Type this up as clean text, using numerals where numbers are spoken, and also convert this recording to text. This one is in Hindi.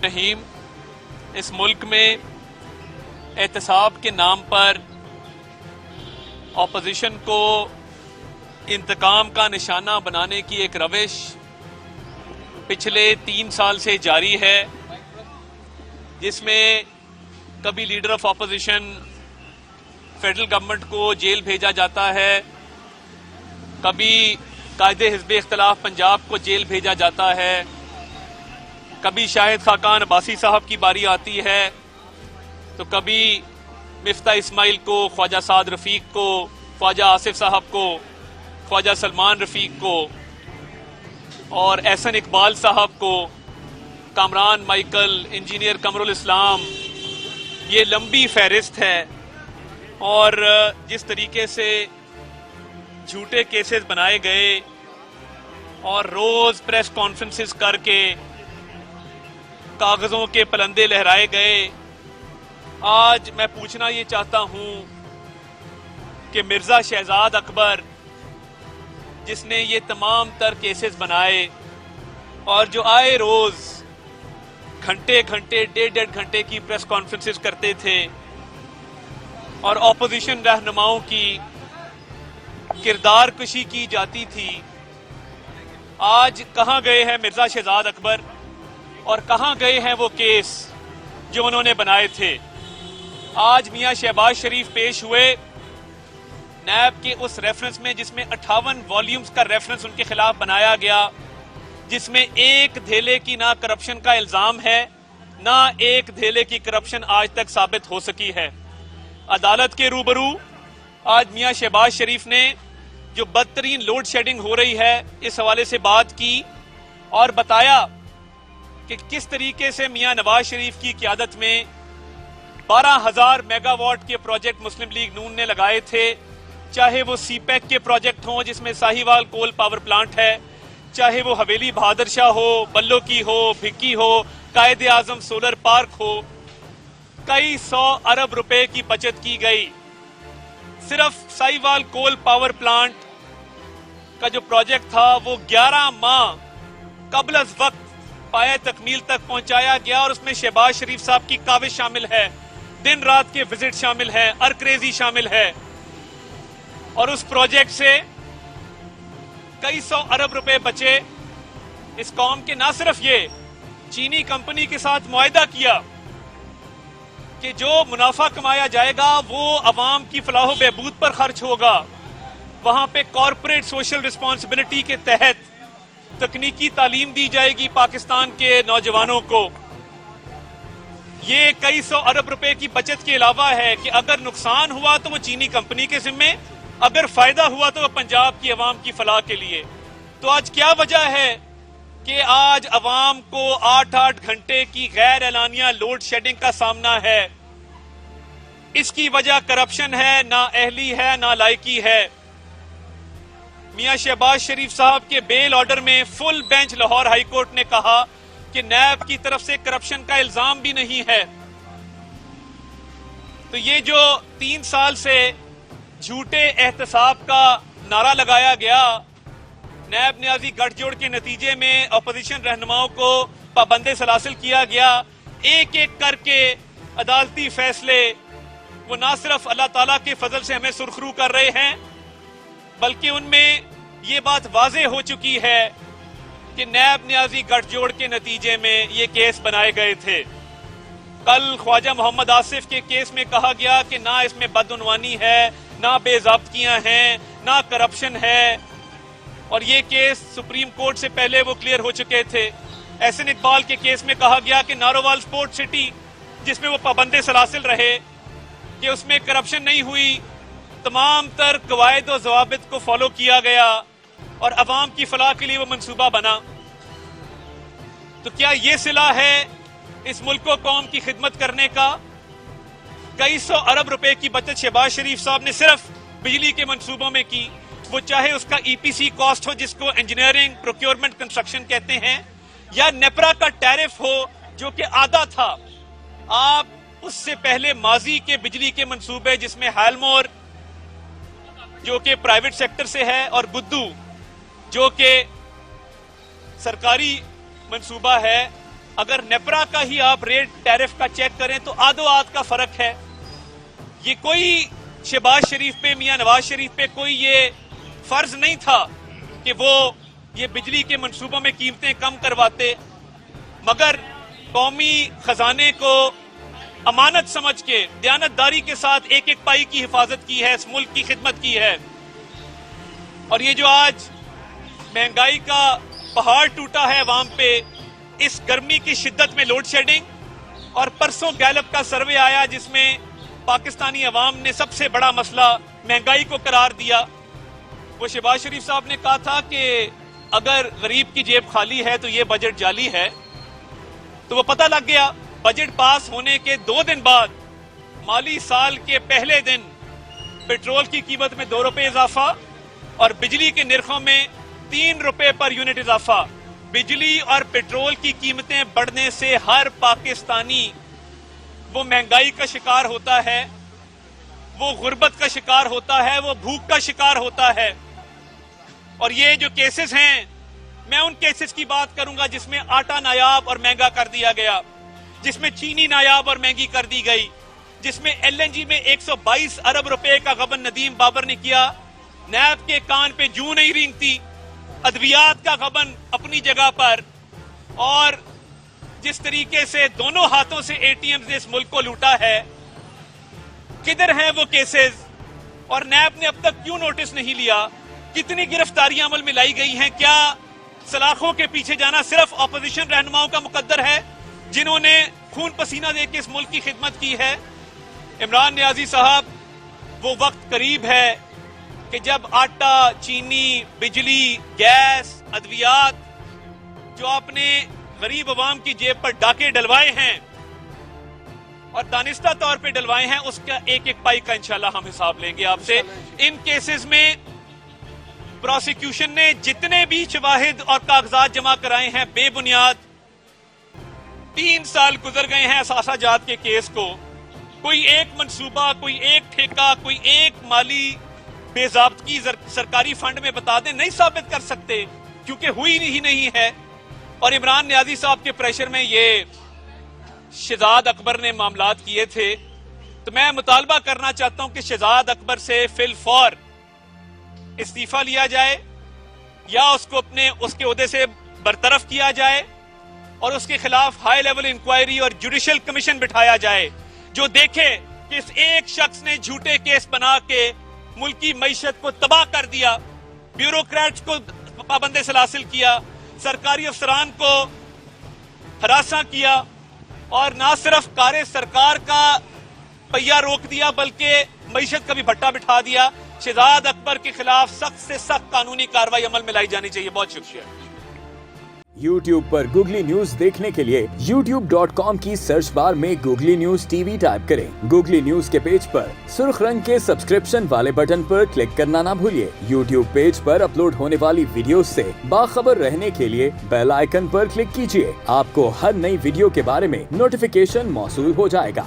रहीम, इस मुल्क में एहतसाब के नाम पर ऑपोजिशन को इंतकाम का निशाना बनाने की एक रविश पिछले 3 साल से जारी है, जिसमें कभी leader of opposition federal government को जेल भेजा जाता है, कभी कायदे हिज़्ब इख्तिलाफ पंजाब को जेल भेजा जाता है, कभी शाहिद खाकान अब्बासी साहब की बारी आती है, तो कभी मिफ्ता इस्माइल को, ख्वाजा साद रफीक को, ख्वाजा आसिफ साहब को, ख्वाजा सलमान रफीक को और एहसन इकबाल साहब को, कामरान माइकल, इंजीनियर कमरुल इस्लाम। ये लंबी फहरिस्त है और जिस तरीके से झूठे केसेस बनाए गए और रोज प्रेस कॉन्फ्रेंसेस करके कागजों के पलंदे लहराए गए, आज मैं पूछना ये चाहता हूं कि मिर्जा शहजाद अकबर, जिसने ये तमाम तर केसेस बनाए और जो आए रोज घंटे घंटे 1.5 घंटे की प्रेस कॉन्फ्रेंसेस करते थे और ऑपोजिशन रहनुमाओं की किरदार कुशी की जाती थी, आज कहां गए हैं मिर्जा शहजाद अकबर और कहां गए हैं वो केस जो उन्होंने बनाए थे। आज मियां शहबाज शरीफ पेश हुए नैब के उस रेफरेंस में जिसमें 58 वॉल्यूम्स का रेफरेंस उनके खिलाफ बनाया गया, जिसमें एक धेले की ना करप्शन का इल्जाम है, ना एक धेले की करप्शन आज तक साबित हो सकी है। अदालत के रूबरू आज मियां शहबाज शरीफ ने जो बदतरीन लोड शेडिंग हो रही है इस हवाले से बात की और बताया कि किस तरीके से मियां नवाज शरीफ की क़यादत में 12,000 मेगावाट के प्रोजेक्ट मुस्लिम लीग नून ने लगाए थे, चाहे वो सीपैक के प्रोजेक्ट हों जिसमें साहिवाल कोल पावर प्लांट है, चाहे वो हवेली बहादुर शाह हो, बल्लो की हो, भिक्की हो, कायदे आजम सोलर पार्क हो। कई 100 अरब रुपए की बचत की गई। सिर्फ साहिवाल कोल पावर प्लांट का जो प्रोजेक्ट था वो 11 माह कबल अज वक्त पाया तकमील तक पहुंचाया गया और उसमें शहबाज शरीफ साहब की काविश शामिल है, दिन रात के विजिट शामिल है, अरक्रेजी शामिल है और उस प्रोजेक्ट से कई 100 अरब रुपए बचे। इस कौम के ना सिर्फ ये चीनी कंपनी के साथ मुआहदा किया कि जो मुनाफा कमाया जाएगा वो अवाम की फलाह बहबूद पर खर्च होगा, वहां पे कॉरपोरेट सोशल रिस्पॉन्सिबिलिटी के तहत तकनीकी तालीम दी जाएगी पाकिस्तान के नौजवानों को। ये कई 100 अरब रुपए की बचत के अलावा है कि अगर नुकसान हुआ तो वो चीनी कंपनी के जिम्मे, अगर फायदा हुआ तो वो पंजाब की अवाम की फलाह के लिए। तो आज क्या वजह है कि आज अवाम को 8-8 घंटे की गैर एलानिया लोड शेडिंग का सामना है? इसकी वजह करप्शन है, ना अहली है, ना लायकी है। मियां शहबाज शरीफ साहब के बेल ऑर्डर में full bench Lahore high court ने कहा कि नैब की तरफ से करप्शन का इल्जाम भी नहीं है। तो ये जो 3 साल से झूठे एहतसाब का नारा लगाया गया, नैब न्याजी गठजोड़ के नतीजे में अपोजिशन रहनुमाओं को पाबंदे सलासिल किया गया, एक एक करके अदालती फैसले वो ना सिर्फ अल्लाह ताला के फजल से हमें सुरखरू कर रहे हैं, बल्कि उनमें ये बात वाज़ेह हो चुकी है कि नैब न्याजी गठजोड़ के नतीजे में ये केस बनाए गए थे। कल ख्वाजा मोहम्मद आसिफ के केस में कहा गया कि ना इसमें बदउनवानी है, ना बेज़ाब्तियां हैं, ना करप्शन है और ये केस सुप्रीम कोर्ट से पहले वो क्लियर हो चुके थे। एहसन इकबाल के केस में कहा गया कि नारोवाल स्पोर्ट सिटी जिसमें वो पाबंदे सलासिल रहे कि उसमें करप्शन नहीं हुई, तमाम तर कवायद और ज़वाबित को फॉलो किया गया और अवाम की फलाह के लिए वो मंसूबा बना। तो क्या ये सिला है इस मुल्क को कौम की खिदमत करने का? कई 100 अरब रुपए की बचत शहबाज शरीफ साहब ने सिर्फ बिजली के मंसूबों में की, वो चाहे उसका ईपीसी कॉस्ट हो जिसको इंजीनियरिंग प्रोक्योरमेंट कंस्ट्रक्शन कहते हैं, या नेपरा का टैरिफ हो जो कि आधा था। आप उससे पहले माजी के बिजली के मंसूबे जिसमें हालमोर जो कि प्राइवेट सेक्टर से है और बुद्धू जो कि सरकारी मंसूबा है, अगर नेपरा का ही आप रेट टैरिफ का चेक करें तो आधो आध का फर्क है। ये कोई शहबाज शरीफ पे, मियां नवाज शरीफ पे कोई ये फर्ज नहीं था कि वो ये बिजली के मंसूबों में कीमतें कम करवाते, मगर कौमी खजाने को अमानत समझ के दयानतदारी के साथ एक एक पाई की हिफाजत की है, इस मुल्क की खिदमत की है। और ये जो आज महंगाई का पहाड़ टूटा है अवाम पे, इस गर्मी की शिद्दत में लोड शेडिंग, और परसों गैलप का सर्वे आया जिसमें पाकिस्तानी अवाम ने सबसे बड़ा मसला महंगाई को करार दिया। वो शहबाज शरीफ साहब ने कहा था कि अगर गरीब की जेब खाली है तो ये बजट जाली है, तो वो पता लग गया। बजट पास होने के 2 दिन बाद माली साल के पहले दिन पेट्रोल की कीमत में 2 रुपए इजाफा और बिजली के निर्खों में 3 रुपए पर यूनिट इजाफा। बिजली और पेट्रोल की कीमतें बढ़ने से हर पाकिस्तानी वो महंगाई का शिकार होता है, वो गुर्बत का शिकार होता है, वो भूख का शिकार होता है। और ये जो केसेस हैं, मैं उन केसेस की बात करूंगा जिसमें आटा नायाब और महंगा कर दिया गया, जिसमें चीनी नायाब और महंगी कर दी गई, जिसमें एलएनजी में 122 अरब रुपए का गबन नदीम बाबर ने किया। नैब के कान पे जूं नहीं रेंगती, अद्वियात का गबन अपनी जगह पर, और जिस तरीके से दोनों हाथों से एटीएम ने इस मुल्क को लूटा है, किधर हैं वो केसेस? और नैब ने अब तक क्यों नोटिस नहीं लिया? कितनी गिरफ्तारियां अमल में लाई गई हैं? क्या सलाखों के पीछे जाना सिर्फ ऑपोजिशन रहनुमाओं का मुकद्दर है जिन्होंने खून पसीना देकर इस मुल्क की खिदमत की है? इमरान नियाजी साहब, वो वक्त करीब है कि जब आटा, चीनी, बिजली, गैस, अद्वियात जो आपने गरीब अवाम की जेब पर डाके डलवाए हैं और दानिस्ता तौर पे डलवाए हैं, उसका एक एक पाई का इंशाल्लाह हम हिसाब लेंगे आपसे। इन केसेस में प्रोसिक्यूशन ने जितने भी शवाहिद और कागजात जमा कराए हैं बेबुनियाद, 3 साल गुजर गए हैं असासा जात के केस को। कोई एक मंसूबा, कोई एक ठेका, कोई एक माली बेजाब्तगी सरकारी फंड में बता दें, नहीं साबित कर सकते क्योंकि हुई ही नहीं है। और इमरान नियाजी साहब के प्रेशर में ये शहजाद अकबर ने मामलात किए थे। तो मैं मुतालबा करना चाहता हूं कि शहजाद अकबर से फिलफौर इस्तीफा लिया जाए या उसको उसके ओहदे से बरतरफ किया जाए और उसके खिलाफ हाई लेवल इंक्वायरी और जुडिशियल कमीशन बिठाया जाए जो देखे कि इस एक शख्स ने झूठे केस बना के मुल्क की मईशत को तबाह कर दिया, ब्यूरोक्रेट्स को पाबंदे सलासिल किया, सरकारी अफसरान को हरासा किया और ना सिर्फ कार्य सरकार का पहिया रोक दिया बल्कि मईशत का भी भट्टा बिठा दिया। शहजाद अकबर के खिलाफ सख्त से सख्त कानूनी कार्रवाई अमल में लाई जानी चाहिए। बहुत शुक्रिया। YouTube पर गूगली न्यूज देखने के लिए youtube.com की सर्च बार में गूगली न्यूज टीवी टाइप करें। गूगली न्यूज के पेज पर सुर्ख रंग के सब्सक्रिप्शन वाले बटन पर क्लिक करना ना भूलिए। YouTube पेज पर अपलोड होने वाली वीडियो से बाखबर रहने के लिए बेल आइकन पर क्लिक कीजिए। आपको हर नई वीडियो के बारे में नोटिफिकेशन मौसूल हो जाएगा।